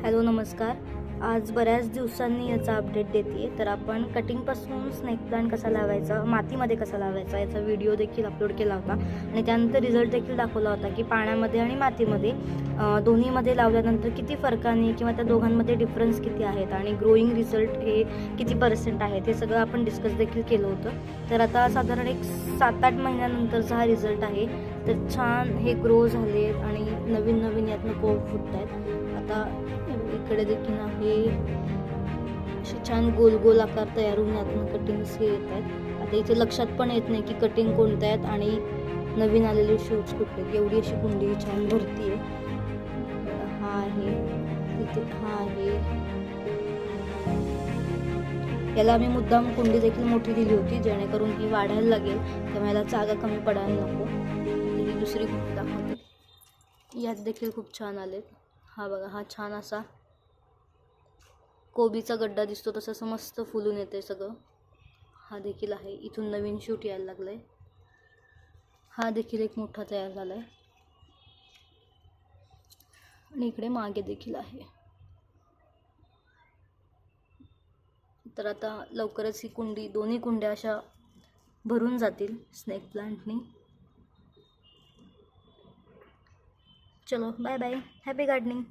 Hello नमस्कार. आज बऱ्याच दिवसांनी याचा अपडेट देते. तर आपण कटिंगपासून स्नेक प्लांट कसा लावायचा, मातीमध्ये कसा लावायचा याचा व्हिडिओ देखील अपलोड केला होता आणि त्यानंतर रिझल्ट देखील दाखवला होता की पाण्यामध्ये आणि मातीमध्ये दोन्हीमध्ये लावल्यानंतर किती फरकाने किंवा त्या दोघांमध्ये डिफरन्स किती आहेत आणि ग्रोईंग रिझल्ट हे किती % आहेत हे सगळं आपण डिस्कस देखील केलं होतं. तर आता साधारण एक 7-8 महिन्यानंतरचा हा रिझल्ट आहे. तर छान हे ग्रो झाले आणि नवीन नवीन यातनं कोंब फुटत आहेत. आता इकडे देखील आहे असे छान गोल गोल आकार तयार होऊन यातनं कटिंग्स हे येत आहेत. आता इथे लक्षात पण येत नाही की कटिंग कोणत्या आहेत आणि नवीन आलेले शूट्स कुठले. एवढी अशी कुंडी छान भरती आहे. हा आहे इथे, हा आहे. याला आम्ही मुद्दाम कुंडी देखील मोठी दिली होती जेणेकरून ही वाढायला लागेल, त्यामुळे याला जागा कमी पडायला नको. ही दुसरी कुंडी दाखवते. यात देखील खूप छान आलेत. हा बघा, हा छान असा कोबीचा गड्डा दिसतो तसं मस्त फुलून येते सगळं. हा देखील आहे. इथून नवीन शूट यायला लागलाय. हा देखील एक मोठा तयार झालाय आणि इकडे मागे देखील आहे. तर आता लवकरच ही कुंडी, दोन्ही कुंड्या अशा भरून जातील स्नेक प्लांटनी. चलो बाय बाय, हॅपी गार्डनिंग.